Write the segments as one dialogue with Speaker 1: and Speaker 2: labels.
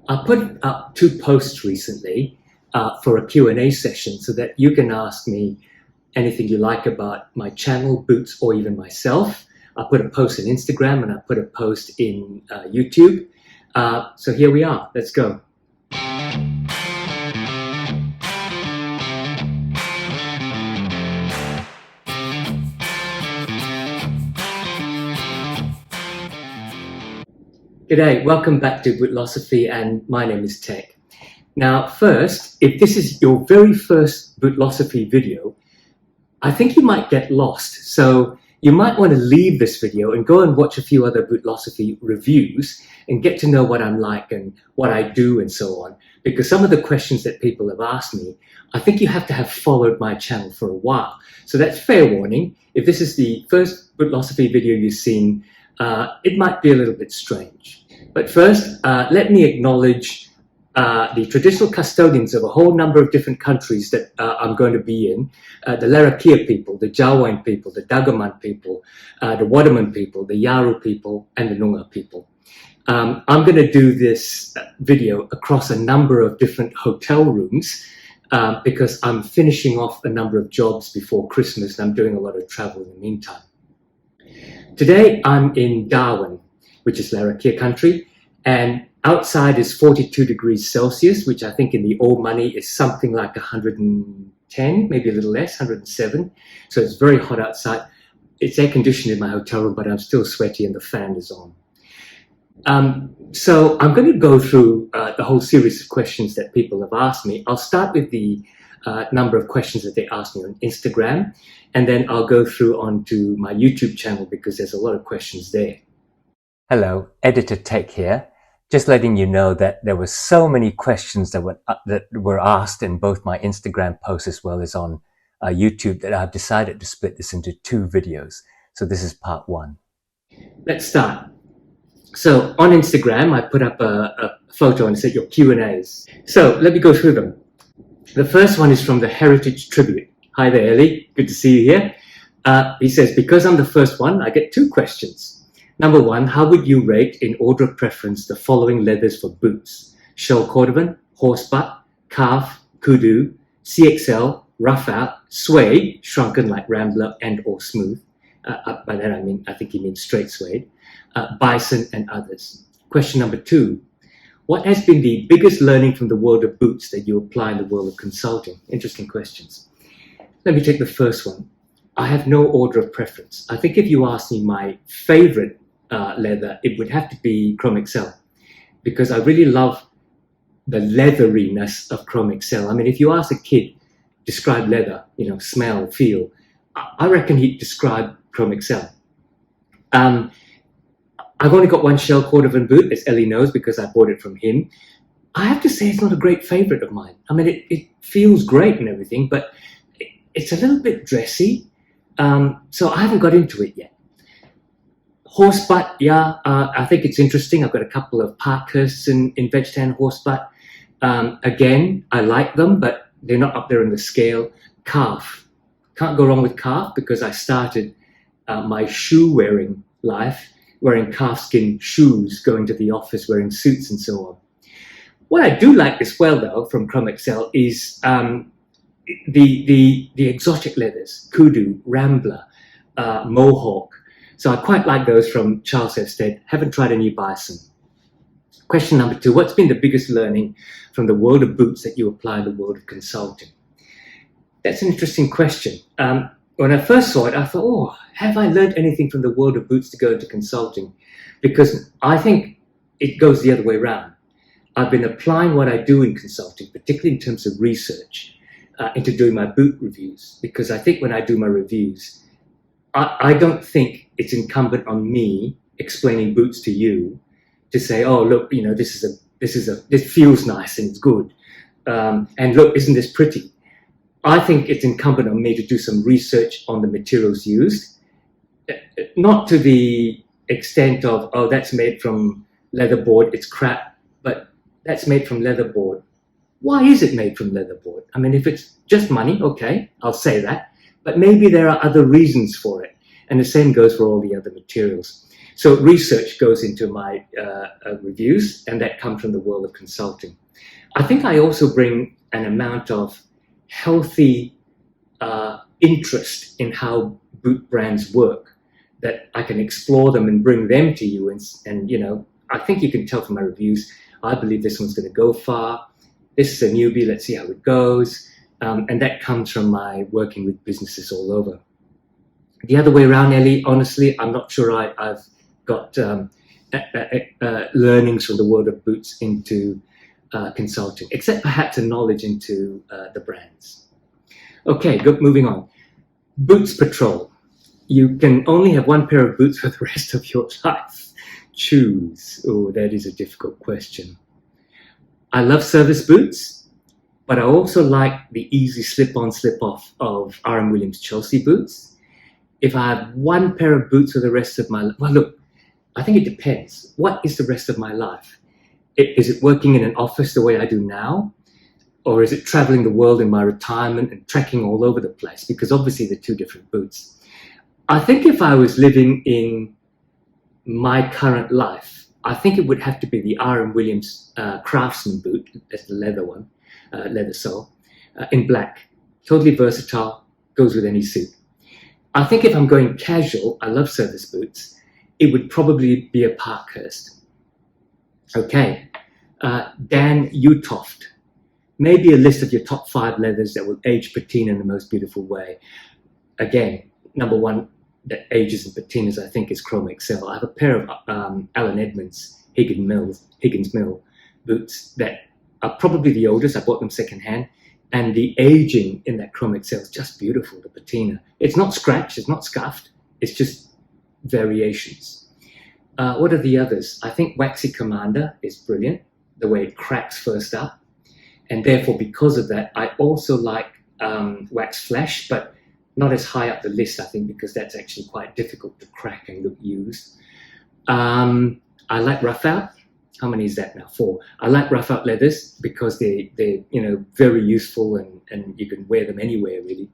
Speaker 1: I put up 2 posts recently for a Q&A session so that you can ask me anything you like about my channel, Boots, or even myself. I put a post on Instagram and I put a post in YouTube. So here we are. Let's go. G'day, welcome back to Bootlosophy, and my name is Tech. Now first, if this is your very first Bootlosophy video, I think you might get lost. So you might want to leave this video and go and watch a few other Bootlosophy reviews and get to know what I'm like and what I do and so on. Because some of the questions that people have asked me, I think you have to have followed my channel for a while. So that's fair warning. If this is the first Bootlosophy video you've seen, it might be a little bit strange. But first, let me acknowledge the traditional custodians of a whole number of different countries that I'm going to be in. The Larrakia people, the Jawoyn people, the Dagaman people, the Wadaman people, the Yaru people, and the Noongar people. I'm going to do this video across a number of different hotel rooms because I'm finishing off a number of jobs before Christmas and I'm doing a lot of travel in the meantime. Today, I'm in Darwin, which is Larrakia country, and outside is 42 degrees Celsius, which I think in the old money is something like 110, maybe a little less, 107. So it's very hot outside. It's air conditioned in my hotel room, but I'm still sweaty and the fan is on. So I'm going to go through the whole series of questions that people have asked me. I'll start with the number of questions that they asked me on Instagram, and then I'll go through onto my YouTube channel because there's a lot of questions there. Hello, Editor Tech here. Just letting you know that there were so many questions that were asked in both my Instagram posts as well as on YouTube that I've decided to split this into 2 videos. So this is part 1. Let's start. So on Instagram, I put up a photo and said your Q&As. So let me go through them. The first one is from the Heritage Tribute. Hi there, Ellie. Good to see you here. He says, because I'm the first one, I get 2 questions. Number 1, how would you rate in order of preference the following leathers for boots? Shell cordovan, horsebutt, calf, kudu, CXL, rough out, suede, shrunken like rambler and or smooth. By that I think he means straight suede, bison and others. Question number 2, what has been the biggest learning from the world of boots that you apply in the world of consulting? Interesting questions. Let me take the first one. I have no order of preference. I think if you ask me my favorite leather, it would have to be Chrome Excel, because I really love the leatheriness of Chrome Excel. I mean, if you ask a kid, describe leather, smell, feel, I reckon he'd describe Chrome Excel. I've only got one shell cordovan boot, as Ellie knows, because I bought it from him. I have to say it's not a great favorite of mine. I mean, it feels great and everything, but it's a little bit dressy. So I haven't got into it yet. Horsebutt, yeah, I think it's interesting. I've got a couple of Parkhursts in Vegtan horsebutt. Again, I like them, but they're not up there in the scale. Calf, can't go wrong with calf because I started my shoe wearing life wearing calfskin shoes, going to the office, wearing suits and so on. What I do like as well, though, from Chrome Excel is the exotic leathers, kudu, rambler, mohawk. So I quite like those from Charles Ested. Haven't tried any bison. Question number 2, what's been the biggest learning from the world of boots that you apply in the world of consulting? That's an interesting question. When I first saw it, I thought, oh, have I learned anything from the world of boots to go into consulting? Because I think it goes the other way around. I've been applying what I do in consulting, particularly in terms of research, into doing my boot reviews. Because I think when I do my reviews, I don't think it's incumbent on me explaining boots to you to say, oh, look, this feels nice and it's good. And look, isn't this pretty? I think it's incumbent on me to do some research on the materials used, not to the extent of, oh, that's made from leatherboard, it's crap, but that's made from leatherboard. Why is it made from leatherboard? I mean, if it's just money, okay, I'll say that, but maybe there are other reasons for it. And the same goes for all the other materials. So research goes into my reviews, and that comes from the world of consulting. I think I also bring an amount of healthy interest in how boot brands work, that I can explore them and bring them to you. And you know, I think you can tell from my reviews, I believe this one's going to go far. This is a newbie, let's see how it goes. And that comes from my working with businesses all over. The other way around, Ellie, honestly, I'm not sure I've got learnings from the world of boots into consulting, except perhaps a knowledge into the brands. Okay, good, moving on. Boots patrol. You can only have one pair of boots for the rest of your life. Choose. Oh, that is a difficult question. I love service boots, but I also like the easy slip-on, slip-off of R.M. Williams Chelsea boots. If I have one pair of boots for the rest of my life, well, look, I think it depends. What is the rest of my life? Is it working in an office the way I do now? Or is it traveling the world in my retirement and trekking all over the place? Because obviously they're two different boots. I think if I was living in my current life, I think it would have to be the R.M. Williams Craftsman boot. That's the leather one, leather sole, in black. Totally versatile, goes with any suit. I think if I'm going casual, I love service boots, it would probably be a Parkhurst. Okay, Dan.utoft. Maybe a list of your top 5 leathers that will age patina in the most beautiful way. Again, number one that ages in patinas, I think, is Chrome Excel. I have a pair of Alan Edmonds Higgins Mill boots that are probably the oldest. I bought them secondhand. And the aging in that Chrome Excel is just beautiful, the patina. It's not scratched, it's not scuffed, it's just variations. What are the others? I think Waxy Commander is brilliant, the way it cracks first up. And therefore, because of that, I also like Wax Flash, but not as high up the list, I think, because that's actually quite difficult to crack and look used. I like Rough Out. How many is that now? 4. I like Rough Out leathers because they're very useful and you can wear them anywhere, really.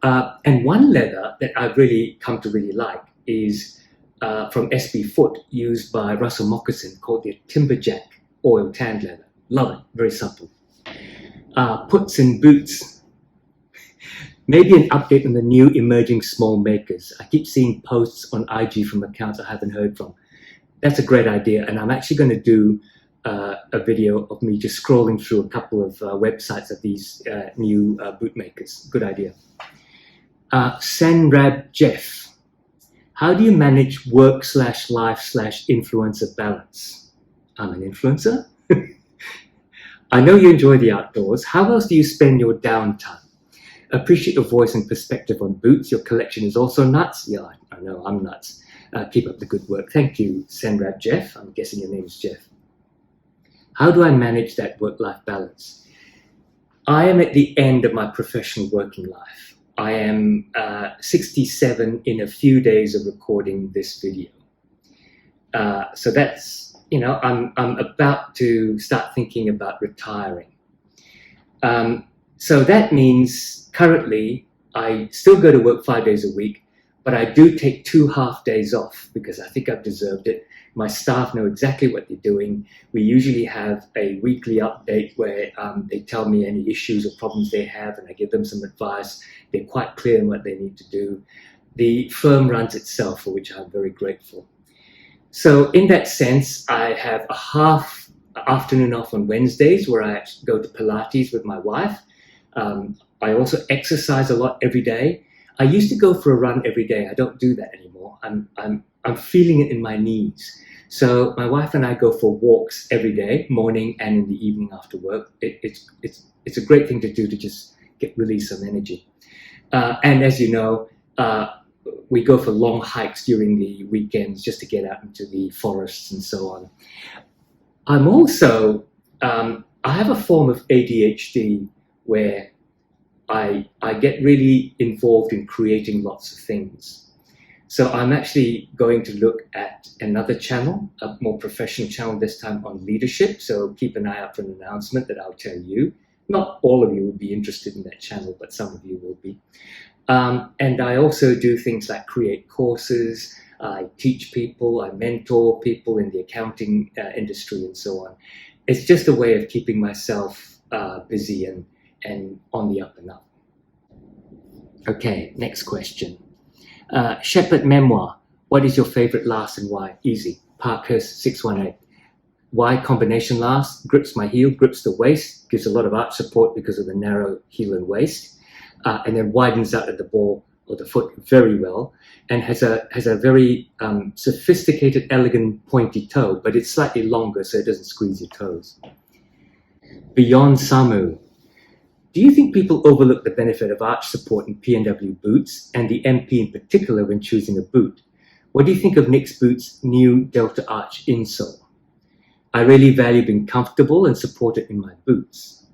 Speaker 1: And one leather that I've really come to really like is from SB Foot, used by Russell Moccasin, called the Timberjack oil tanned leather. Love it, very supple. Puts in boots. Maybe an update on the new emerging small makers. I keep seeing posts on IG from accounts I haven't heard from. That's a great idea, and I'm actually going to do a video of me just scrolling through a couple of websites of these new boot makers. Good idea. Senrabgeoff. How do you manage work/life/influencer balance? I'm an influencer. I know you enjoy the outdoors. How else do you spend your downtime? Appreciate your voice and perspective on boots. Your collection is also nuts. Yeah, I know, I'm nuts. Keep up the good work. Thank you, Senrabgeoff. I'm guessing your name is Jeff. How do I manage that work-life balance? I am at the end of my professional working life. I am 67 in a few days of recording this video. So that's, I'm about to start thinking about retiring. So that means currently I still go to work 5 days a week, but I do take 2 half days off because I think I've deserved it. My staff know exactly what they're doing. We usually have a weekly update where they tell me any issues or problems they have, and I give them some advice. They're quite clear on what they need to do. The firm runs itself, for which I'm very grateful. So in that sense, I have a half afternoon off on Wednesdays where I actually go to Pilates with my wife. I also exercise a lot every day. I used to go for a run every day. I don't do that anymore. I'm feeling it in my knees. So my wife and I go for walks every day, morning and in the evening after work. It's a great thing to do to just release some energy. And as you know, we go for long hikes during the weekends just to get out into the forests and so on. I'm also, I have a form of ADHD where I get really involved in creating lots of things. So I'm actually going to look at another channel, a more professional channel, this time on leadership. So keep an eye out for an announcement that I'll tell you. Not all of you will be interested in that channel, but some of you will be. And I also do things like create courses. I teach people, I mentor people in the accounting industry and so on. It's just a way of keeping myself busy and on the up and up. Okay, next question. Shepherd Memoir. What is your favorite last and why? Easy. Parkhurst 618. Why combination last? Grips my heel, grips the waist, gives a lot of arch support because of the narrow heel and waist, and then widens out at the ball or the foot very well, and has a very sophisticated, elegant, pointy toe, but it's slightly longer so it doesn't squeeze your toes. beyondsamu. Do you think people overlook the benefit of arch support in P&W boots, and the MP in particular when choosing a boot? What do you think of Nick's Boots' new Delta Arch insole? I really value being comfortable and supported in my boots.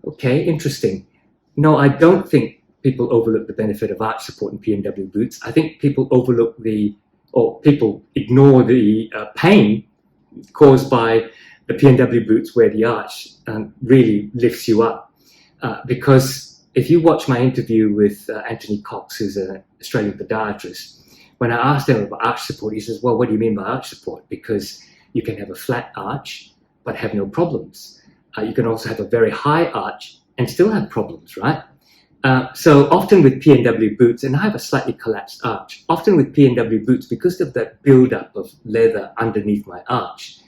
Speaker 1: Okay, interesting. No, I don't think people overlook the benefit of arch support in P&W boots. I think people people ignore the pain caused by the P&W boots where the arch really lifts you up. Because if you watch my interview with Anthony Cox, who's an Australian podiatrist, when I asked him about arch support, he says, well, what do you mean by arch support? Because you can have a flat arch, but have no problems. You can also have a very high arch and still have problems, right? So often with P&W boots, and I have a slightly collapsed arch, often with P&W boots, because of that build-up of leather underneath my arch,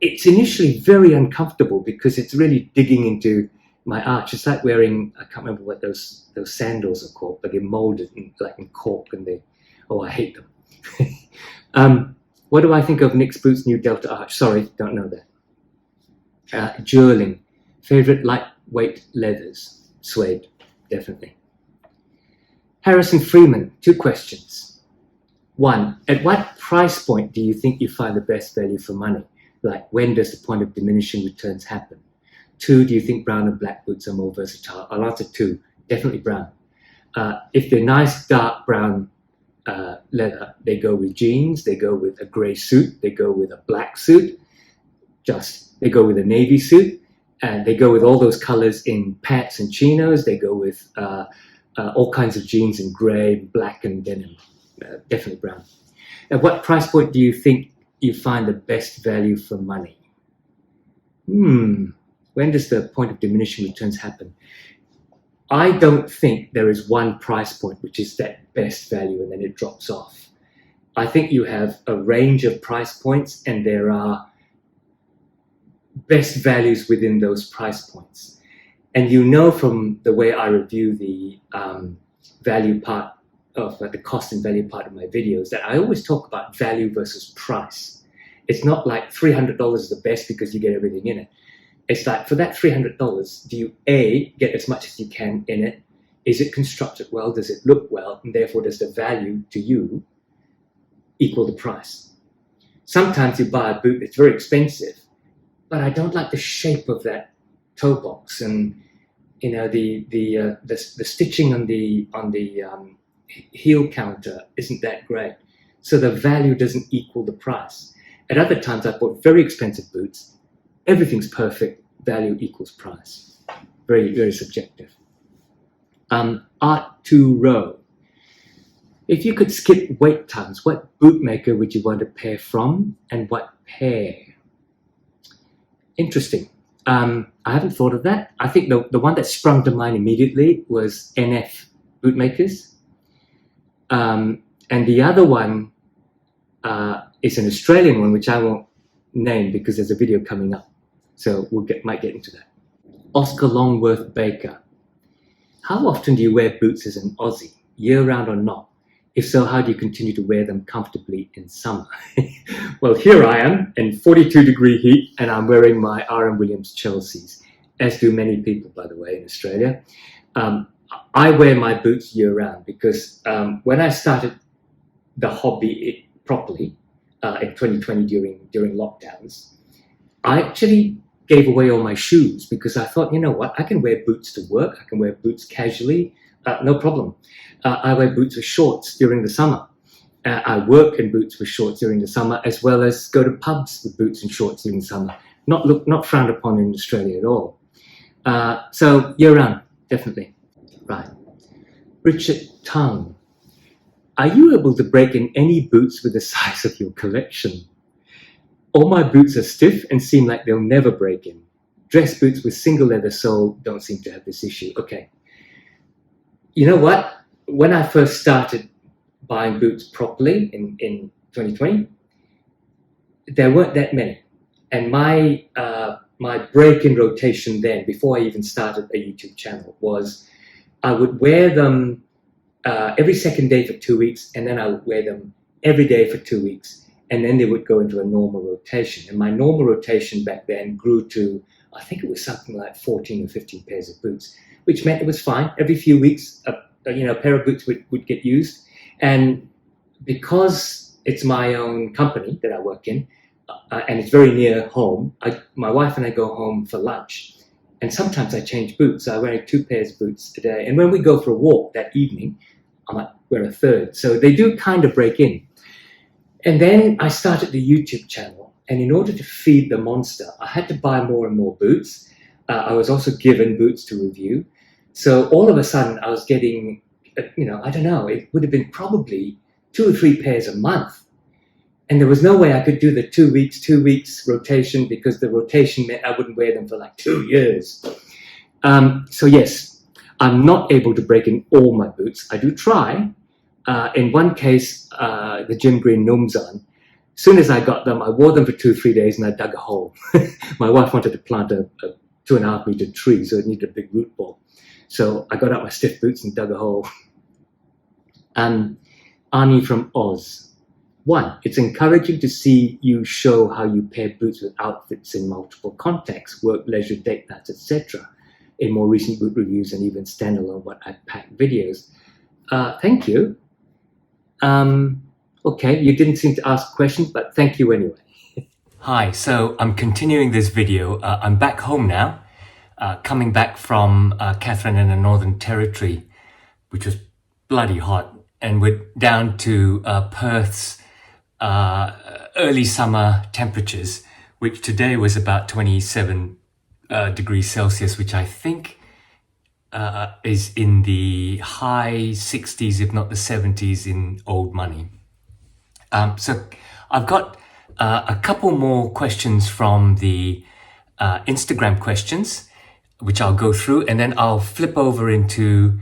Speaker 1: it's initially very uncomfortable because it's really digging into my arch. It's like wearing, I can't remember what those sandals are called, but they're molded in cork, and I hate them. What do I think of Nick's Boots' new Delta Arch? Sorry, don't know that. Djurling. Favorite lightweight leathers? Suede, definitely. Harrison Freeman, 2 questions. 1, at what price point do you think you find the best value for money? Like, when does the point of diminishing returns happen? 2, do you think brown and black boots are more versatile? I'll answer 2, definitely brown. If they're nice dark brown leather, they go with jeans, they go with a grey suit, they go with a black suit, they go with a navy suit, and they go with all those colors in pants and chinos, they go with all kinds of jeans in grey, black and denim, definitely brown. At what price point do you think you find the best value for money? When does the point of diminishing returns happen? I don't think there is one price point which is that best value and then it drops off. I think you have a range of price points and there are best values within those price points. And you know from the way I review the value part of the cost and value part of my videos that I always talk about value versus price. It's not like $300 is the best because you get everything in it. It's like, for that $300, do you A, get as much as you can in it? Is it constructed well? Does it look well? And therefore, does the value to you equal the price? Sometimes you buy a boot that's very expensive, but I don't like the shape of that toe box, and the stitching on the heel counter isn't that great. So the value doesn't equal the price. At other times, I bought very expensive boots. Everything's perfect, value equals price. Very, very subjective. Art to row. If you could skip wait times, what bootmaker would you want to pair from and what pair? Interesting. I haven't thought of that. I think the one that sprung to mind immediately was NF Bootmakers. And the other one is an Australian one, which I won't name because there's a video coming up. So might get into that. OscarLongworthbaker. How often do you wear boots as an Aussie, year-round or not? If so, how do you continue to wear them comfortably in summer? Well, here I am in 42-degree heat, and I'm wearing my R.M. Williams Chelseas, as do many people, by the way, in Australia. I wear my boots year-round because when I started the hobby properly in 2020 during lockdowns, I actually gave away all my shoes because I thought, you know what, I can wear boots to work, I can wear boots casually, no problem. I wear boots with shorts during the summer. I work in boots with shorts during the summer, as well as go to pubs with boots and shorts during the summer. Not frowned upon in Australia at all. So year round, definitely. Right. Richard.tung. are you able to break in any boots with the size of your collection? All my boots are stiff and seem like they'll never break in. Dress boots with single leather sole don't seem to have this issue. Okay. You know what? When I first started buying boots properly in 2020, there weren't that many. And my break-in rotation then, before I even started a YouTube channel, was I would wear them every second day for 2 weeks, and then I would wear them every day for 2 weeks, and then they would go into a normal rotation. And my normal rotation back then grew to, I think it was something like 14 or 15 pairs of boots, which meant it was fine. Every few weeks, a pair of boots would get used. And because it's my own company that I work in, and it's very near home, my wife and I go home for lunch. And sometimes I change boots. So I wear 2 pairs of boots a day. And when we go for a walk that evening, I might wear a third. So they do kind of break in. And then I started the YouTube channel. And in order to feed the monster, I had to buy more and more boots. I was also given boots to review. So all of a sudden I was getting, I don't know, it would have been probably 2 or 3 pairs a month. And there was no way I could do the 2 weeks rotation, because the rotation meant I wouldn't wear them for like 2 years. So yes, I'm not able to break in all my boots. I do try. In one case, the gym green Numzan, as soon as I got them, I wore them for 2 or 3 days and I dug a hole. My wife wanted to plant a 2.5 meter tree, so it needed a big root ball. So I got out my stiff boots and dug a hole. Arne from Oz. 1, it's encouraging to see you show how you pair boots with outfits in multiple contexts, work, leisure, date nights, etc. in more recent boot reviews and even standalone what I pack videos. Thank you. Okay, you didn't seem to ask questions, but thank you anyway.
Speaker 2: Hi, so I'm continuing this video. I'm back home now, coming back from Catherine in the Northern Territory, which was bloody hot, and we're down to Perth's early summer temperatures, which today was about 27 degrees Celsius, which I think is in the high 60s, if not the 70s in old money. So I've got a couple more questions from the Instagram questions, which I'll go through, and then I'll flip over into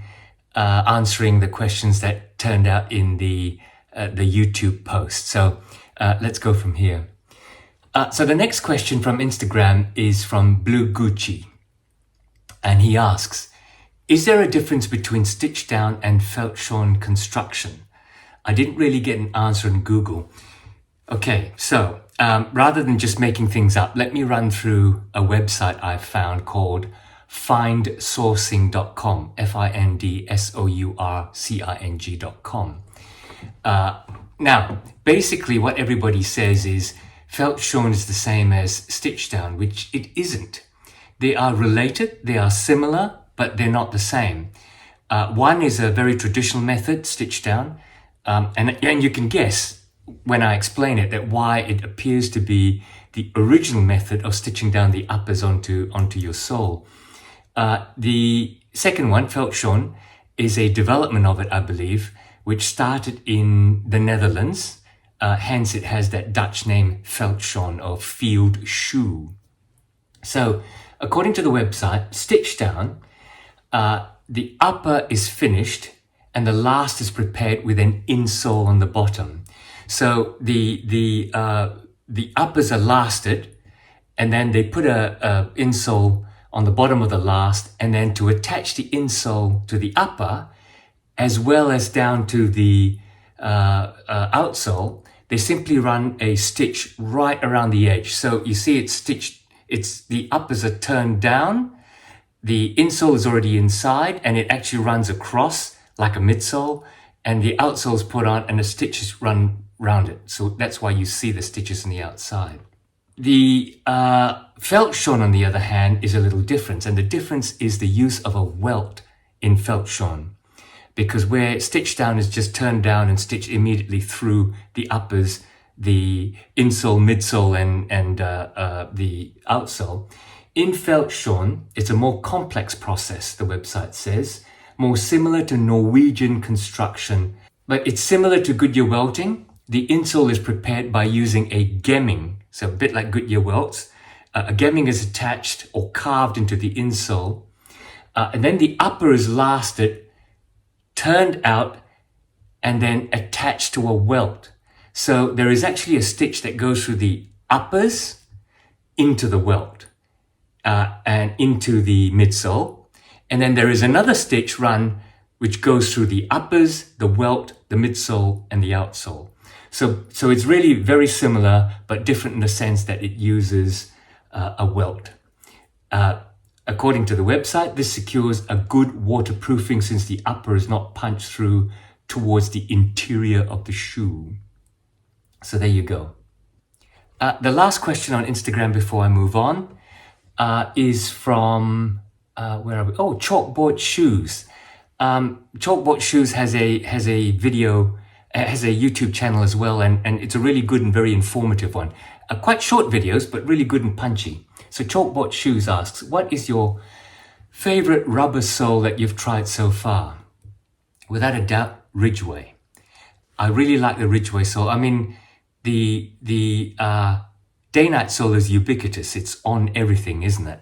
Speaker 2: answering the questions that turned out in the YouTube post. So let's go from here. So the next question from Instagram is from blueguci, and he asks, is there a difference between stitchdown and felt-shorn construction? I didn't really get an answer in Google. Okay, so rather than just making things up, let me run through a website I've found called findsourcing.com, findsourcing.com. Now, basically what everybody says is felt-shorn is the same as stitchdown, which it isn't. They are related, they are similar, but they're not the same. One is a very traditional method, stitchdown, and you can guess when I explain it that why it appears to be the original method of stitching down the uppers onto your sole. The second one, felt-shorn, is a development of it, I believe, which started in the Netherlands. Hence it has that Dutch name felt-shorn, or field shoe. So according to the website, stitchdown, the upper is finished and the last is prepared with an insole on the bottom. So the uppers are lasted, and then they put a insole on the bottom of the last, and then to attach the insole to the upper, as well as down to the outsole, they simply run a stitch right around the edge. So you see it's stitched, the uppers are turned down, the insole is already inside, and it actually runs across like a midsole, and the outsole is put on and the stitches run round it. So that's why you see the stitches on the outside. The felt-shorn, on the other hand, is a little different, and the difference is the use of a welt in felt-shorn, because where stitchdown is just turned down and stitched immediately through the uppers, the insole, midsole, and the outsole. In felt-shorn, it's a more complex process, the website says, more similar to Norwegian construction, but it's similar to Goodyear welting. The insole is prepared by using a gemming, so a bit like Goodyear welts. A gemming is attached or carved into the insole, and then the upper is lasted, turned out, and then attached to a welt. So there is actually a stitch that goes through the uppers into the welt and into the midsole. And then there is another stitch run which goes through the uppers, the welt, the midsole, and the outsole. So it's really very similar, but different in the sense that it uses a welt. According to the website, this secures a good waterproofing since the upper is not punched through towards the interior of the shoe. So there you go. The last question on Instagram before I move on is from, where are we? Oh, chalkboardshoes. Chalkboardshoes has a video, has a YouTube channel as well, and it's a really good and very informative one. Quite short videos, but really good and punchy. So chalkboardshoes asks, what is your favorite rubber sole that you've tried so far? Without a doubt, Ridgeway. I really like the Ridgeway sole. I mean, the day-night sole is ubiquitous. It's on everything, isn't it?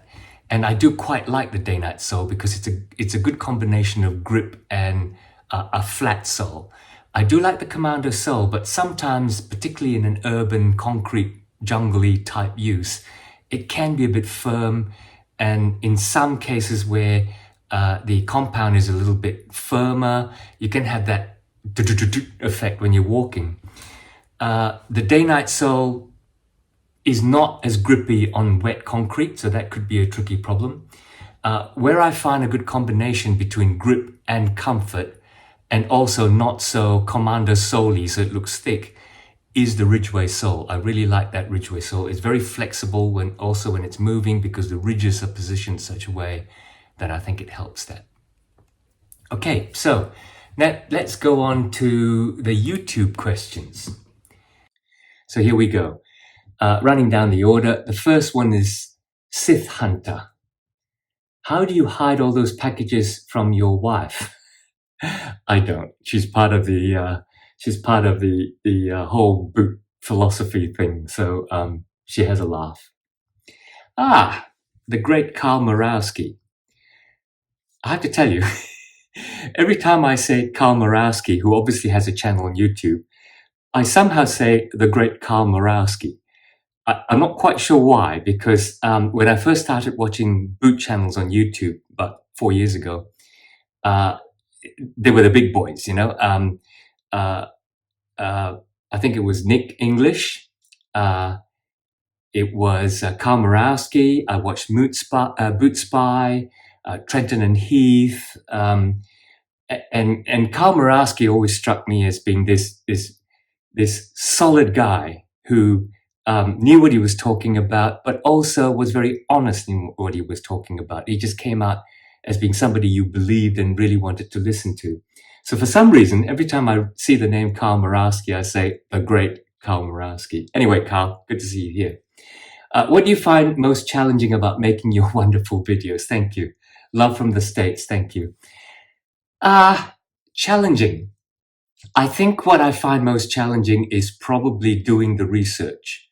Speaker 2: And I do quite like the day-night sole because it's a good combination of grip and a flat sole. I do like the Commando sole, but sometimes, particularly in an urban, concrete, jungly type use, it can be a bit firm. And in some cases where the compound is a little bit firmer, you can have that effect when you're walking. The day-night sole is not as grippy on wet concrete, so that could be a tricky problem. Where I find a good combination between grip and comfort, and also not so Commando solely, so it looks thick, is the Ridgeway sole. I really like that Ridgeway sole. It's very flexible when it's moving because the ridges are positioned such a way that I think it helps that. Okay, so now let's go on to the YouTube questions. So here we go. Running down the order, the first one is Sithhunter. How do you hide all those packages from your wife? I don't. She's part of the whole boot philosophy thing. So she has a laugh. The great CarlMurawski. I have to tell you, every time I say CarlMurawski, who obviously has a channel on YouTube, I somehow say the great CarlMurawski. I'm not quite sure why, because when I first started watching boot channels on YouTube about 4 years ago, they were the big boys, you know. I think it was Nick English. It was CarlMurawski. I watched Boot Spy, Trenton and Heath, and CarlMurawski always struck me as being this solid guy who knew what he was talking about, but also was very honest in what he was talking about. He just came out as being somebody you believed and really wanted to listen to. So for some reason, every time I see the name CarlMurawski, I say, the great CarlMurawski. Anyway, Carl, good to see you here. What do you find most challenging about making your wonderful videos? Thank you. Love from the States. Thank you. Challenging. I think what I find most challenging is probably doing the research.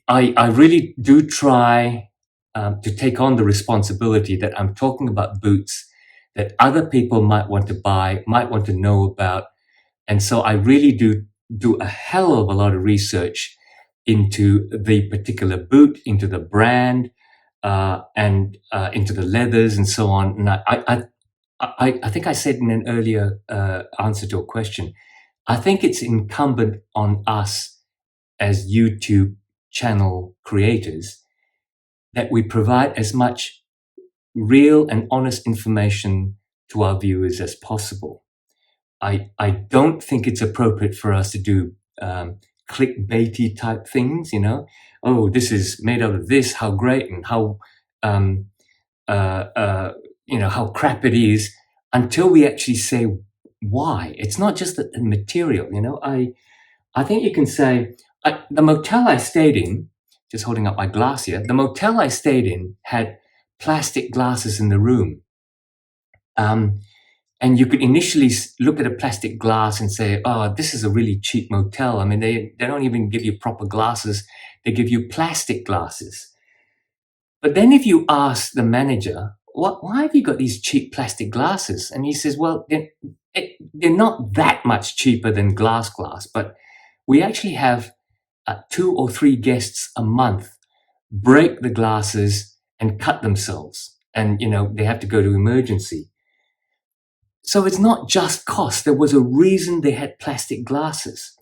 Speaker 2: I really do try to take on the responsibility that I'm talking about boots that other people might want to buy, might want to know about. And so I really do a hell of a lot of research into the particular boot, into the brand, and into the leathers and so on. And I think I said in an earlier answer to a question, I think it's incumbent on us as YouTube channel creators that we provide as much real and honest information to our viewers as possible. I don't think it's appropriate for us to do clickbaity type things, you know. Oh, this is made out of this, how great and how how crap it is, until we actually say why. It's not just the material, you know. I think you can say, the motel I stayed in, just holding up my glass here, the motel I stayed in had plastic glasses in the room. And you could initially look at a plastic glass and say, oh, this is a really cheap motel. I mean, they don't even give you proper glasses. They give you plastic glasses. But then if you ask the manager, why have you got these cheap plastic glasses? And he says, well, they're not that much cheaper than glass, but we actually have 2 or 3 guests a month break the glasses and cut themselves. And, they have to go to emergency. So it's not just cost. There was a reason they had plastic glasses.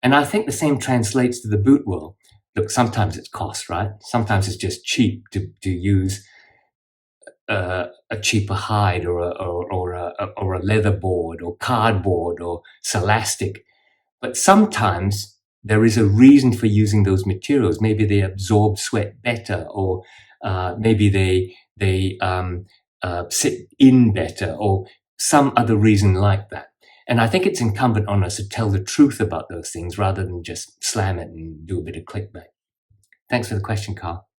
Speaker 2: And I think the same translates to the boot world. Look, sometimes it's cost, right? Sometimes it's just cheap to use a cheaper hide or a leather board or cardboard or celastic. But sometimes there is a reason for using those materials. Maybe they absorb sweat better, or maybe they sit in better, or some other reason like that. And I think it's incumbent on us to tell the truth about those things rather than just slam it and do a bit of clickbait. Thanks for the question, Carl.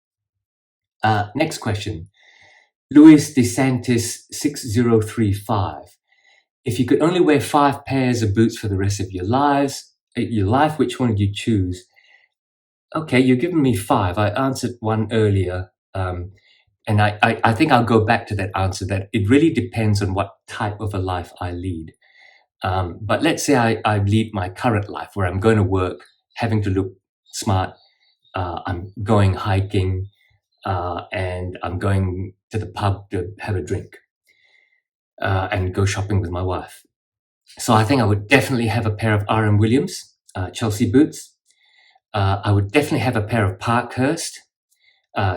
Speaker 2: Next question. Luis DeSantis 6035. If you could only wear 5 pairs of boots for the rest of your life, which one would you choose? Okay, you're giving me 5. I answered one earlier. And I think I'll go back to that answer, that it really depends on what type of a life I lead. But let's say I lead my current life where I'm going to work, having to look smart. I'm going hiking, and I'm going to the pub to have a drink and go shopping with my wife. So I think I would definitely have a pair of R.M. Williams, Chelsea boots. I would definitely have a pair of Parkhurst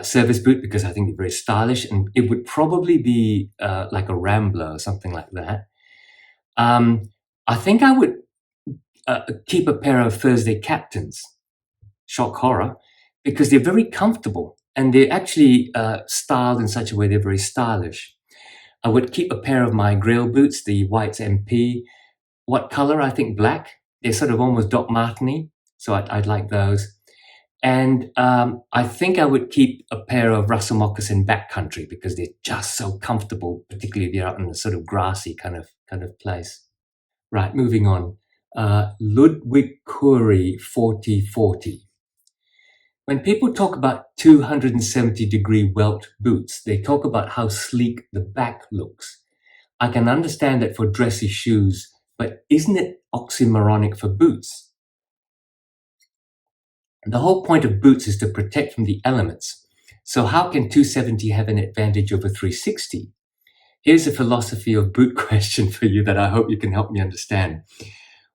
Speaker 2: service boot because I think they're very stylish, and it would probably be like a Rambler or something like that. I think I would keep a pair of Thursday Captains, shock horror, because they're very comfortable and they're actually styled in such a way they're very stylish. I would keep a pair of my Grail boots, the Whites MP. What color? I think black. They're sort of almost Doc Marteny, so I'd like those. And I think I would keep a pair of Russell Moccasin Backcountry because they're just so comfortable, particularly if you're out in a sort of grassy kind of place. Right, moving on. Ludwig Curie 4040. When people talk about 270-degree welt boots, they talk about how sleek the back looks. I can understand that for dressy shoes, but isn't it oxymoronic for boots? The whole point of boots is to protect from the elements. So how can 270 have an advantage over 360? Here's a philosophy of boot question for you that I hope you can help me understand.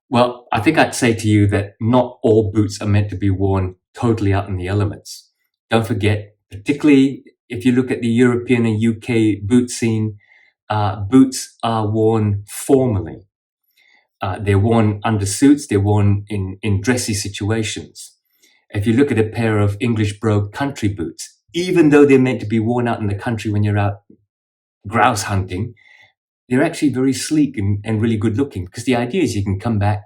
Speaker 2: Well, I think I'd say to you that not all boots are meant to be worn totally out in the elements. Don't forget, particularly if you look at the European and UK boot scene, boots are worn formally. They're worn under suits, they're worn in dressy situations. If you look at a pair of English brogue country boots, even though they're meant to be worn out in the country when you're out grouse hunting, they're actually very sleek and really good looking, because the idea is you can come back,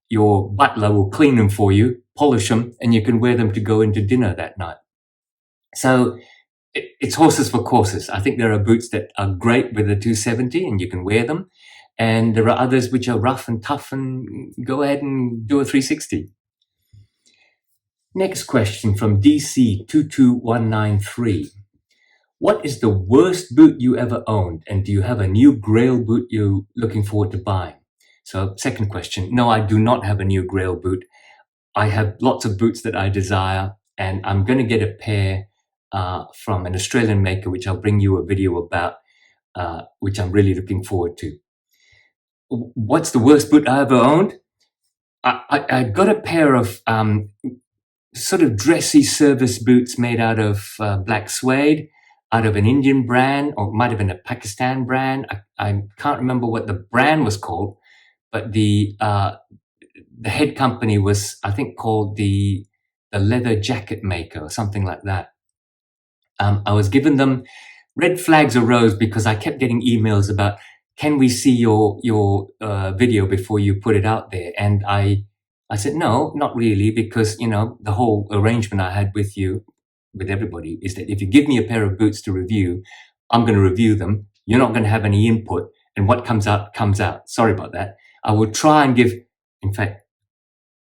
Speaker 2: your butler will clean them for you, polish them, and you can wear them to go into dinner that night. So it's horses for courses. I think there are boots that are great with a 270 and you can wear them. And there are others which are rough and tough and go ahead and do a 360. Next question from DC 22193. What is the worst boot you ever owned? And do you have a new Grail boot you're looking forward to buying? So second question, no, I do not have a new Grail boot. I have lots of boots that I desire, and I'm going to get a pair from an Australian maker, which I'll bring you a video about, which I'm really looking forward to. What's the worst boot I ever owned? I got a pair of sort of dressy service boots made out of black suede, out of an Indian brand, or it might have been a Pakistan brand. I can't remember what the brand was called, but the head company was, I think, called the Leather Jacket Maker or something like that. I was given them, red flags arose because I kept getting emails about, can we see your video before you put it out there? And I said, no, not really, because, the whole arrangement I had with you, with everybody, is that if you give me a pair of boots to review, I'm going to review them. You're not going to have any input. and what comes out, comes out. Sorry about that. I will try and give, in fact,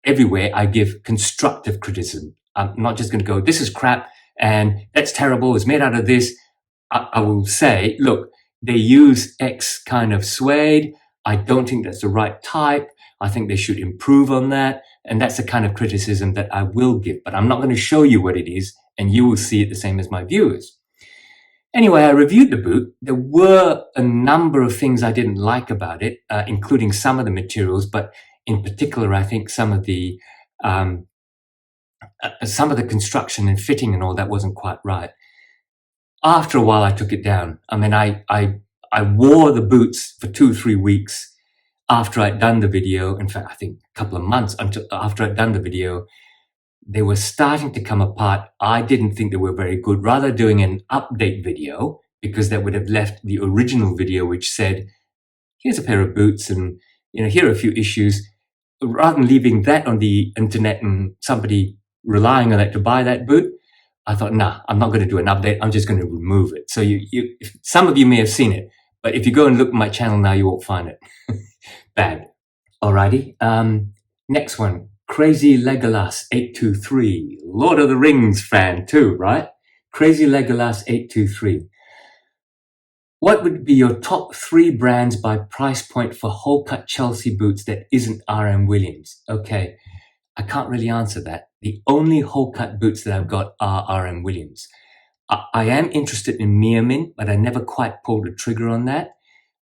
Speaker 2: everywhere I give constructive criticism. I'm not just going to go, this is crap and that's terrible, it's made out of this. I will say, look, they use X kind of suede. I don't think that's the right type. I think they should improve on that. And that's the kind of criticism that I will give. But I'm not going to show you what it is, and you will see it the same as my viewers. Anyway, I reviewed the boot. There were a number of things I didn't like about it, including some of the materials, but in particular, I think some of the construction and fitting and all that wasn't quite right. After a while, I took it down. I mean, I wore the boots for 2-3 weeks after I'd done the video. In fact, I think a couple of months after I'd done the video, they were starting to come apart. I didn't think they were very good. Rather doing an update video, because that would have left the original video, which said, here's a pair of boots and, here are a few issues. Rather than leaving that on the internet and somebody relying on that to buy that boot, I thought, nah, I'm not going to do an update. I'm just going to remove it. So some of you may have seen it, but if you go and look at my channel now, you won't find it. Bad. Alrighty. Next one. Crazy Legolas 823. Lord of the Rings fan too, right? Crazy Legolas 823. What would be your top 3 brands by price point for whole cut Chelsea boots that isn't RM Williams? Okay. I can't really answer that. The only whole cut boots that I've got are RM Williams. I am interested in Meermin, but I never quite pulled the trigger on that.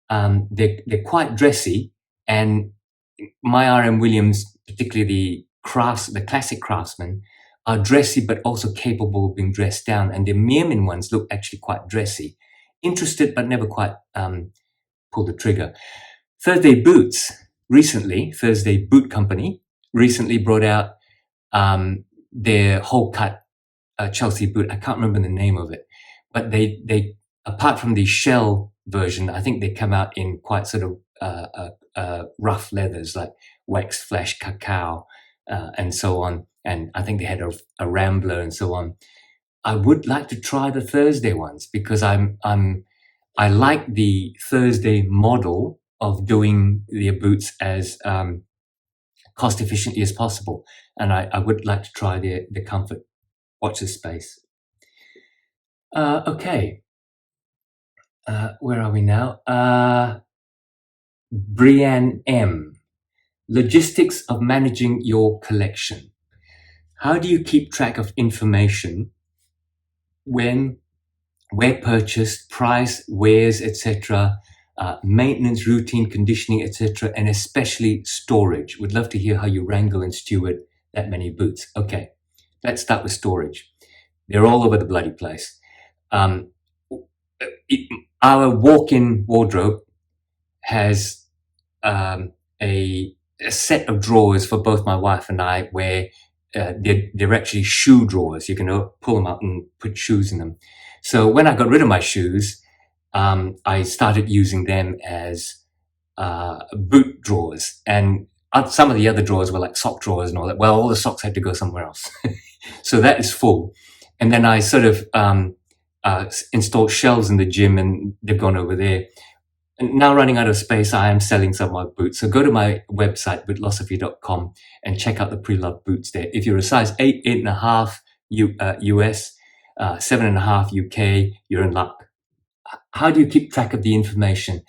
Speaker 2: They're quite dressy, and my RM Williams, particularly the classic Craftsman, are dressy but also capable of being dressed down. And the Meermin ones look actually quite dressy. Interested but never quite pulled the trigger. Thursday Boot Company recently brought out their whole cut Chelsea boot. I can't remember the name of it, but they apart from the shell version, I think they come out in quite sort of rough leathers like wax flesh, cacao, and so on. And I think they had a rambler and so on. I would like to try the Thursday ones because I like the Thursday model of doing their boots as cost efficiently as possible, and I would like to try the comfort. Watch this space. Okay, where are we now? brianm. Logistics of managing your collection. How do you keep track of information when, where purchased, price, wears, etc., maintenance, routine, conditioning, etc., and especially storage? Would love to hear how you wrangle and steward that many boots. Okay, let's start with storage. They're all over the bloody place. Our walk-in wardrobe has a set of drawers for both my wife and I where they're actually shoe drawers. You can pull them out and put shoes in them. So when I got rid of my shoes, I started using them as boot drawers. And some of the other drawers were like sock drawers and all that. Well, all the socks had to go somewhere else. So that is full. And then I sort of installed shelves in the gym, and they've gone over there. And now running out of space, I am selling some of my boots. So go to my website, bootlosophy.com, and check out the pre-loved boots there. If you're a size 8, 8.5 US, 7.5 UK, you're in luck. How do you keep track of the information?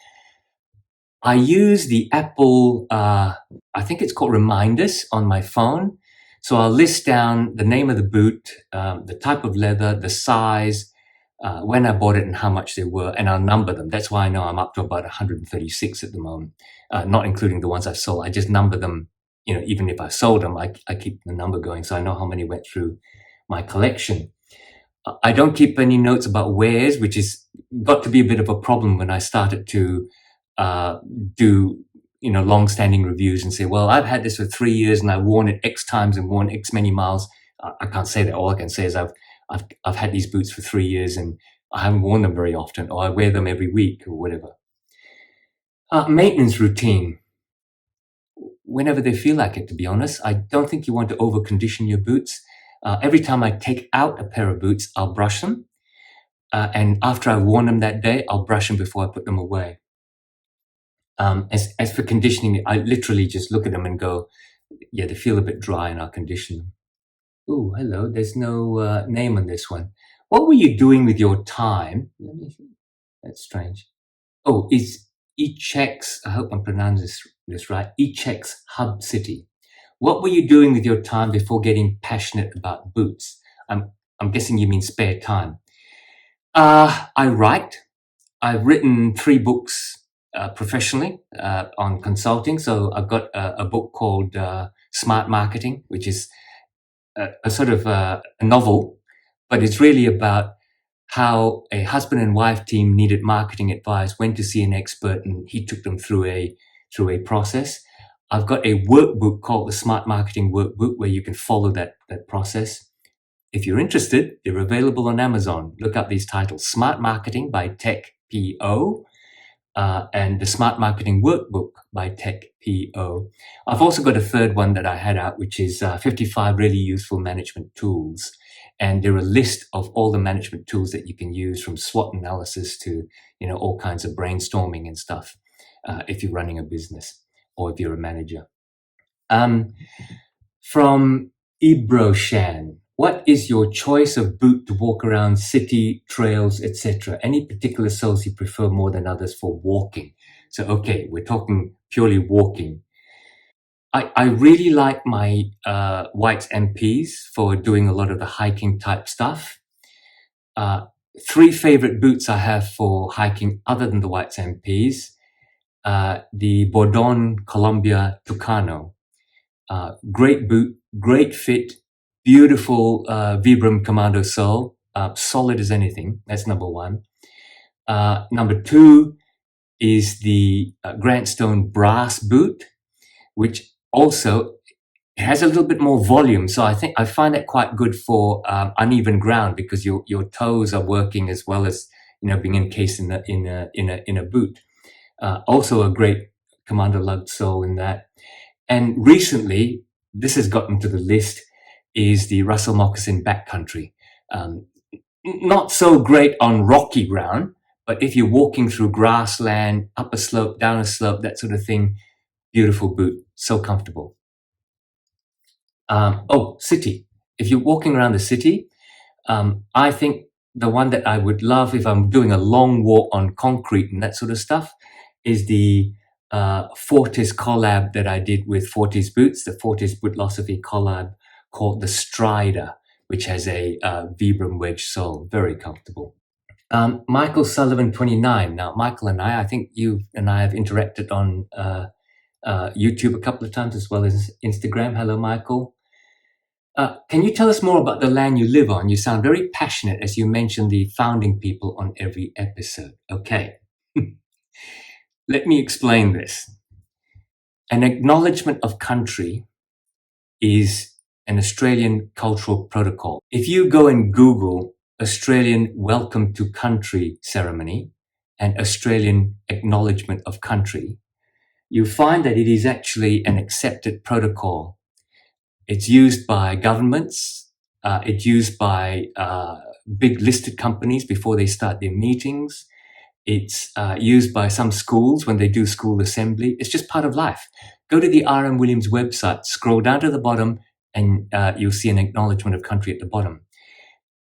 Speaker 2: I use the Apple, I think it's called Reminders on my phone. So I'll list down the name of the boot, the type of leather, the size, when I bought it and how much they were, and I'll number them. That's why I know I'm up to about 136 at the moment, not including the ones I've sold. I just number them, even if I sold them, I keep the number going so I know how many went through my collection. I don't keep any notes about wears, which is got to be a bit of a problem when I started to do long-standing reviews and say, well, I've had this for 3 years and I've worn it X times and worn X many miles. I can't say that. All I can say is I've had these boots for 3 years and I haven't worn them very often, or I wear them every week or whatever. Maintenance routine. Whenever they feel like it, to be honest. I don't think you want to over-condition your boots. Every time I take out a pair of boots, I'll brush them. And after I've worn them that day, I'll brush them before I put them away. As for conditioning, I literally just look at them and go, yeah, they feel a bit dry, and I'll condition them. Oh, hello. There's no name on this one. What were you doing with your time? Let me see. That's strange. Oh, is Echecs, I hope I'm pronouncing this right, Echecs Hub City. What were you doing with your time before getting passionate about boots? I'm guessing you mean spare time. I write. I've written 3 books professionally on consulting. So I've got a book called Smart Marketing, which is a sort of a novel, but it's really about how a husband and wife team needed marketing advice, went to see an expert, and he took them through a process. I've got a workbook called the Smart Marketing Workbook where you can follow that process. If you're interested, they're available on Amazon. Look up these titles: Smart Marketing by TechPO and the Smart Marketing Workbook by TechPO. I've also got a third one that I had out, which is 55 really useful management tools. And there are a list of all the management tools that you can use, from SWOT analysis to, all kinds of brainstorming and stuff, if you're running a business or if you're a manager. From Ibroshan, what is your choice of boot to walk around city, trails, etc.? Any particular soles you prefer more than others for walking? So, okay, we're talking purely walking. I really like my White's MPs for doing a lot of the hiking type stuff. 3 favorite boots I have for hiking other than the White's MPs. The Bordon Columbia Tucano. Great boot, great fit, beautiful Vibram Commando sole, solid as anything. That's number 1. Number 2 is the Grantstone brass boot, which also has a little bit more volume. So I find it quite good for uneven ground, because your toes are working as well as being encased in a boot. Also a great Commando lug sole in that. And recently, this has gotten to the list, is the Russell Moccasin Backcountry. Not so great on rocky ground, but if you're walking through grassland, up a slope, down a slope, that sort of thing, beautiful boot, so comfortable. City. If you're walking around the city, I think the one that I would love if I'm doing a long walk on concrete and that sort of stuff is the Fortis collab that I did with Fortis Boots, the Fortis Bootlosophy collab called the Strider, which has a Vibram wedge sole, very comfortable. Michael Sullivan 29. Now, Michael and I think you and I have interacted on YouTube a couple of times as well as Instagram. Hello, Michael. Can you tell us more about the land you live on? You sound very passionate as you mention the founding people on every episode. Okay. Let me explain this. An acknowledgement of country is an Australian cultural protocol. If you go and Google Australian Welcome to Country ceremony and Australian Acknowledgement of Country, you find that it is actually an accepted protocol. It's used by governments. It's used by big listed companies before they start their meetings. It's used by some schools when they do school assembly. It's just part of life. Go to the R.M. Williams website, scroll down to the bottom, and you'll see an acknowledgement of country at the bottom.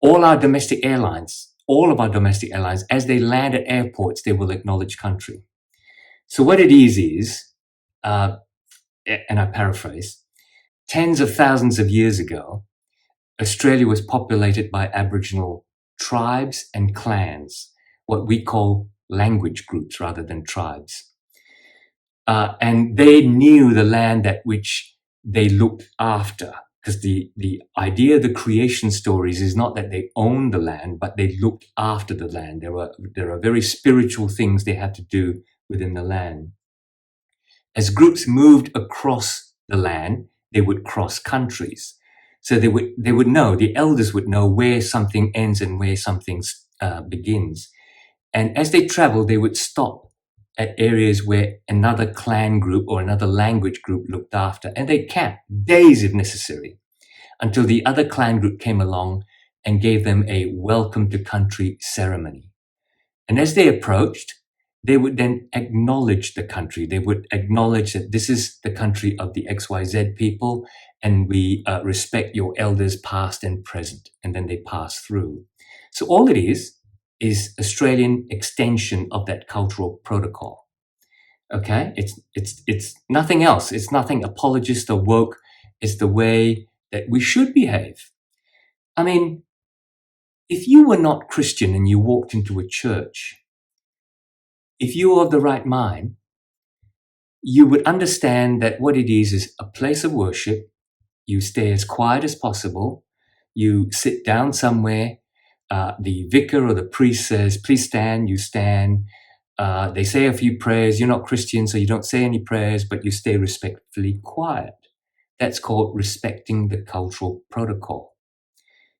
Speaker 2: All of our domestic airlines, as they land at airports, they will acknowledge country. So what it is, and I paraphrase, tens of thousands of years ago, Australia was populated by Aboriginal tribes and clans, what we call language groups rather than tribes. And they knew the land at which they looked after, because the idea of the creation stories is not that they owned the land, but they looked after the land. There are very spiritual things they had to do within the land. As groups moved across the land, they would cross countries. So they would know, the elders would know where something ends and where something begins. And as they traveled, they would stop at areas where another clan group or another language group looked after, and they'd camp days if necessary until the other clan group came along and gave them a welcome to country ceremony. And as they approached, they would then acknowledge the country. They would acknowledge that this is the country of the XYZ people, and we respect your elders past and present, and then they pass through. So all it is Australian extension of that cultural protocol. Okay, it's nothing else. It's nothing apologist or woke. It's the way that we should behave. I mean, if you were not Christian and you walked into a church, if you were of the right mind, you would understand that what it is a place of worship. You stay as quiet as possible. You sit down somewhere. The vicar or the priest says, please stand, you stand. They say a few prayers. You're not Christian, so you don't say any prayers, but you stay respectfully quiet. That's called respecting the cultural protocol.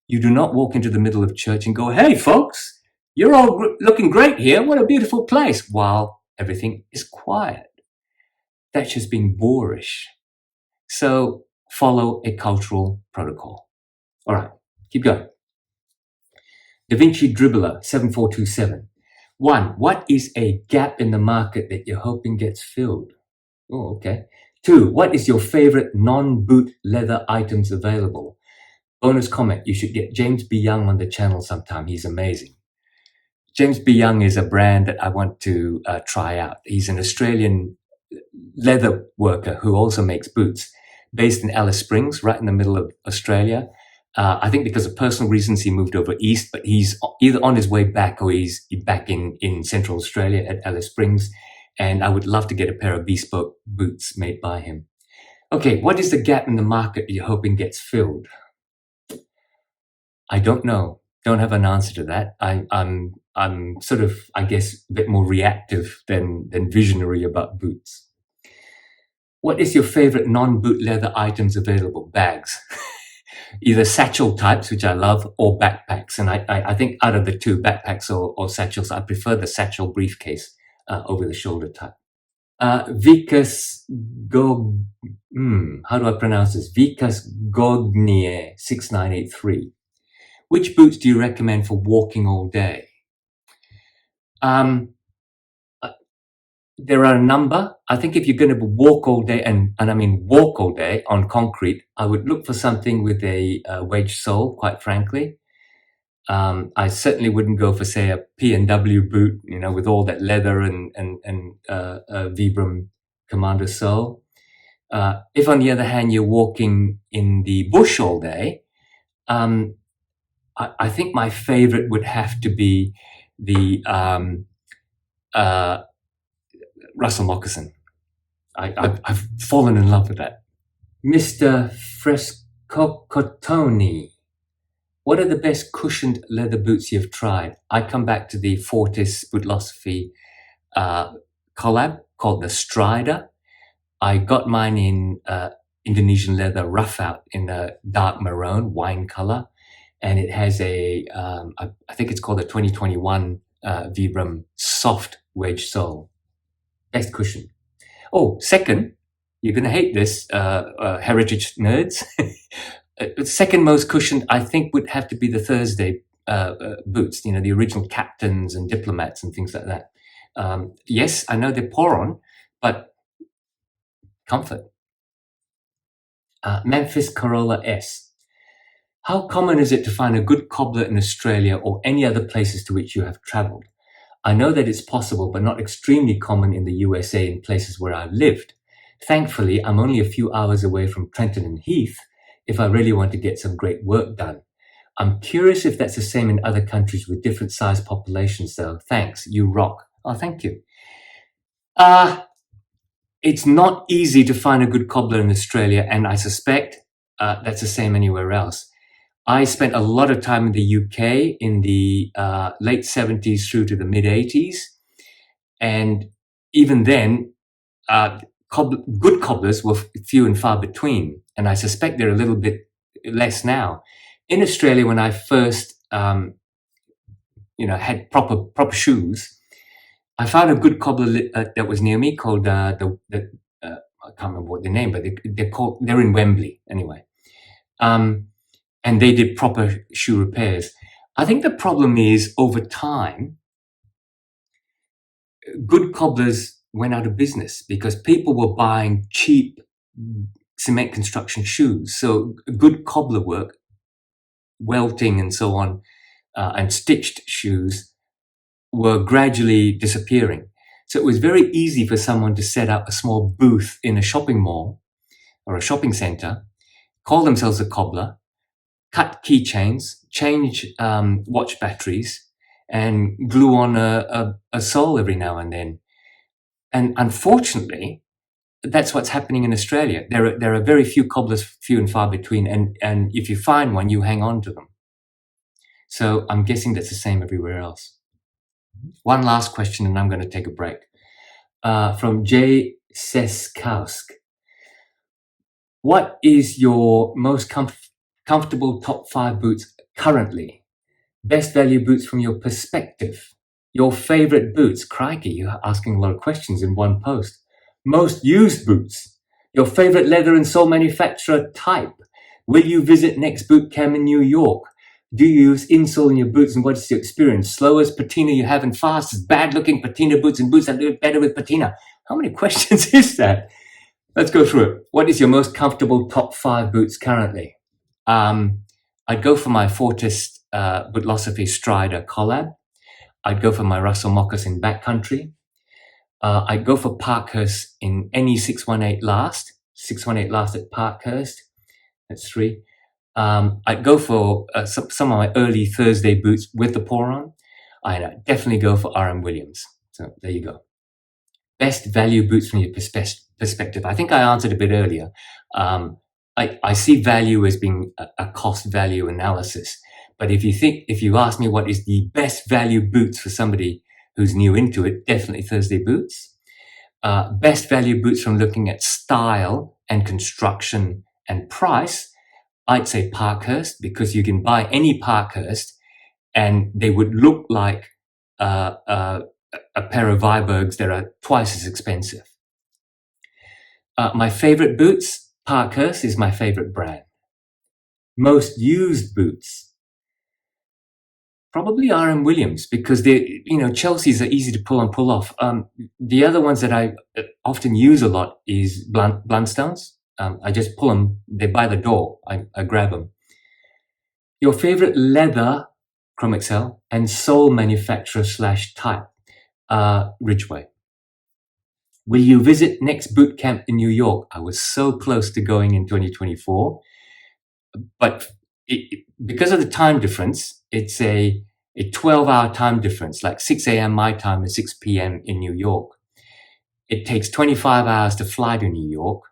Speaker 2: You do not walk into the middle of church and go, hey, folks, you're all looking great here. What a beautiful place, while everything is quiet. That's just being boorish. So follow a cultural protocol. All right, keep going. Da Vinci Dribbler 7427. 1. What is a gap in the market that you're hoping gets filled? Oh, okay. 2. What is your favorite non-boot leather items available? Bonus comment, you should get James B. Young on the channel sometime. He's amazing. James B. Young is a brand that I want to try out. He's an Australian leather worker who also makes boots, based in Alice Springs, right in the middle of Australia. I think because of personal reasons, he moved over east, but he's either on his way back or he's back in Central Australia at Alice Springs. And I would love to get a pair of bespoke boots made by him. Okay, what is the gap in the market you're hoping gets filled? I don't know. Don't have an answer to that. I'm sort of, I guess, a bit more reactive than visionary about boots. What is your favorite non-boot leather items available? Bags. Either satchel types, which I love, or backpacks. And I think out of the two, backpacks or satchels, I prefer the satchel briefcase over the shoulder type. Vikas how do I pronounce this? Vikas Goodyear 6983. Which boots do you recommend for walking all day? There are a number. I think if you're going to walk all day, and I mean walk all day on concrete, I would look for something with a wedge sole, quite frankly. I certainly wouldn't go for, say, a P&W boot, with all that leather and Vibram Commander sole. If, on the other hand, you're walking in the bush all day, I think my favorite would have to be the Russell moccasin. I've fallen in love with that. MrFrescocotone. What are the best cushioned leather boots you've tried? I come back to the Fortis Bootosophy collab called the Strider. I got mine in Indonesian leather rough out in a dark maroon wine color. And it has I think it's called a 2021 Vibram soft wedge sole. Best cushion. Oh, second, you're going to hate this, heritage nerds. Second most cushioned, I think, would have to be the Thursday boots, the original captains and diplomats and things like that. Yes, I know they're poor, but comfort. MemphisCorrolaS. How common is it to find a good cobbler in Australia or any other places to which you have travelled? I know that it's possible, but not extremely common in the USA in places where I've lived. Thankfully, I'm only a few hours away from Trenton and Heath if I really want to get some great work done. I'm curious if that's the same in other countries with different size populations, though. Thanks, you rock. Oh, thank you. It's not easy to find a good cobbler in Australia, and I suspect that's the same anywhere else. I spent a lot of time in the UK in the late 70s through to the mid 80s. And even then, good cobblers were few and far between. And I suspect they're a little bit less now. In Australia, when I first, had proper shoes, I found a good cobbler that was near me called I can't remember what the name, but they're in Wembley anyway. And they did proper shoe repairs. I think the problem is over time, good cobblers went out of business because people were buying cheap cement construction shoes. So good cobbler work, welting and so on, and stitched shoes were gradually disappearing. So it was very easy for someone to set up a small booth in a shopping mall or a shopping center, call themselves a cobbler, cut keychains, change watch batteries, and glue on a sole every now and then. And unfortunately, that's what's happening in Australia. There are very few cobblers, few and far between, and if you find one, you hang on to them. So I'm guessing that's the same everywhere else. One last question, and I'm going to take a break. From jseskausk. What is your most comfortable top 5 boots currently? Best value boots from your perspective. Your favorite boots. Crikey, you're asking a lot of questions in one post. Most used boots. Your favorite leather and sole manufacturer type. Will you visit next boot camp in New York? Do you use insole in your boots and what is your experience? Slowest patina you have and fastest bad looking patina boots and boots that do better with patina. How many questions is that? Let's go through it. What is your most comfortable top 5 boots currently? I'd go for my Fortis Bootlosophy Strider collab. I'd go for my Russell Moccasin Backcountry. I'd go for Parkhurst in any 618 last. 618 last at Parkhurst. That's 3. I'd go for some of my early Thursday boots with the pour on. I'd definitely go for RM Williams. So there you go. Best value boots from your perspective. I think I answered a bit earlier. I see value as being a cost value analysis. But if you ask me what is the best value boots for somebody who's new into it, definitely Thursday boots. Best value boots from looking at style and construction and price, I'd say Parkhurst, because you can buy any Parkhurst and they would look like a pair of Vibergs that are twice as expensive. My favorite boots, Parkhurst is my favorite brand. Most used boots, probably RM Williams, because Chelsea's are easy to pull on, pull off. The other ones that I often use a lot is Blundstones. I just pull them, they by the door, I grab them. Your favorite leather, Chrome XL, and sole manufacturer / type, Ridgeway. Will you visit next boot camp in New York? I was so close to going in 2024, but because of the time difference, it's a 12-hour time difference, like 6 a.m. my time and 6 p.m. in New York. It takes 25 hours to fly to New York.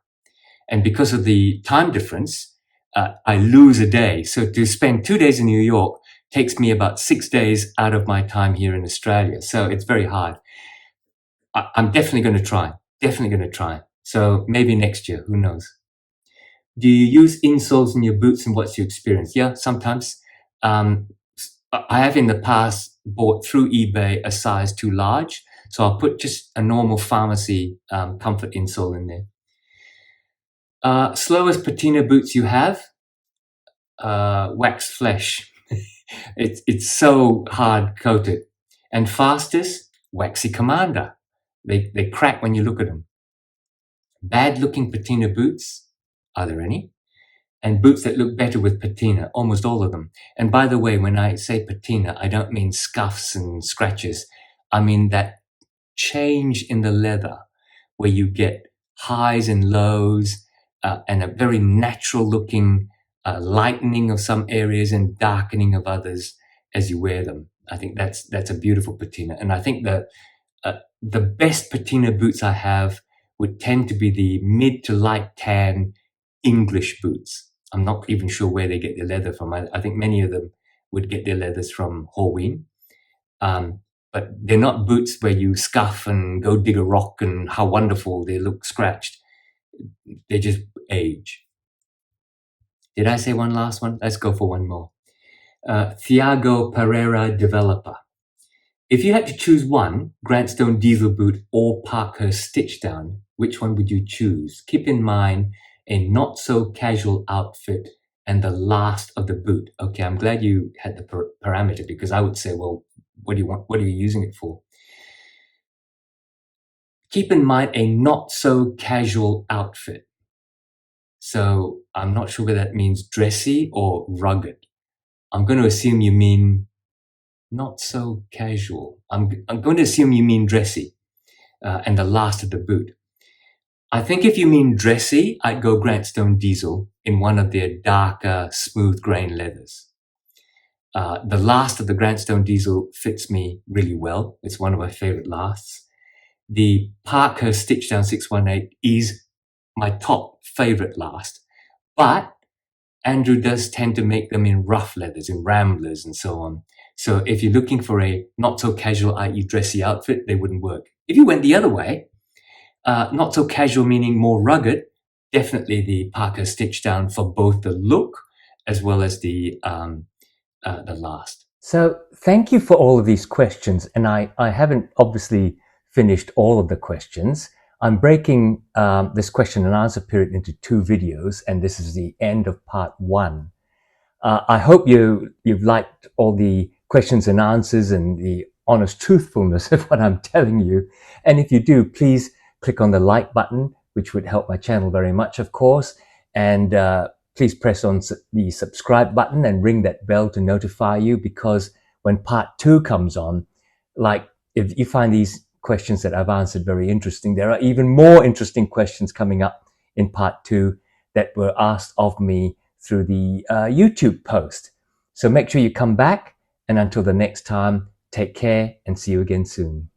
Speaker 2: And because of the time difference, I lose a day. So to spend 2 days in New York takes me about 6 days out of my time here in Australia. So it's very hard. I'm definitely going to try. So maybe next year, who knows? Do you use insoles in your boots and what's your experience? Yeah, sometimes. I have in the past bought through eBay a size too large. So I'll put just a normal pharmacy comfort insole in there. Slowest patina boots you have? Wax flesh. It's so hard coated. And fastest? Waxy Commander. They crack when you look at them. Bad looking patina boots? Are there any? And boots that look better with patina, almost all of them. And by the way, when I say patina, I don't mean scuffs and scratches. I mean that change in the leather where you get highs and lows and a very natural looking lightening of some areas and darkening of others as you wear them. I think that's a beautiful patina. And I think the best patina boots I have would tend to be the mid to light tan English boots. I'm not even sure where they get their leather from. I think many of them would get their leathers from Horween. But they're not boots where you scuff and go dig a rock and how wonderful they look scratched. They just age. Did I say one last one? Let's go for one more. ThiagoPereiraDeveloper. If you had to choose one, Grantstone diesel boot or Parkhurst stitchdown, which one would you choose? Keep in mind a not so casual outfit and the last of the boot. Okay, I'm glad you had the parameter because I would say, well, what do you want? What are you using it for? keep in mind a not so casual outfit. So I'm not sure whether that means dressy or rugged. I'm going to assume you mean not so casual. I'm going to assume you mean dressy and the last of the boot. I think if you mean dressy, I'd go Grantstone Diesel in one of their darker, smooth grain leathers. The last of the Grantstone Diesel fits me really well. It's one of my favorite lasts. The Parkhurst Stitchdown 618 is my top favorite last, but Andrew does tend to make them in rough leathers, in ramblers and so on. So if you're looking for a not so casual, i.e. dressy outfit, they wouldn't work. If you went the other way, not so casual meaning more rugged, definitely the Parkhurst Stitchdown for both the look as well as the last. So thank you for all of these questions. And I haven't obviously finished all of the questions. I'm breaking this question and answer period into 2 videos, and this is the end of part 1. I hope you've liked all the questions and answers and the honest truthfulness of what I'm telling you. And if you do, please click on the like button, which would help my channel very much, of course. And please press on the subscribe button and ring that bell to notify you, because when part 2 comes on, like if you find these questions that I've answered very interesting, there are even more interesting questions coming up in part 2 that were asked of me through the YouTube post. So make sure you come back, and until the next time, take care and see you again soon.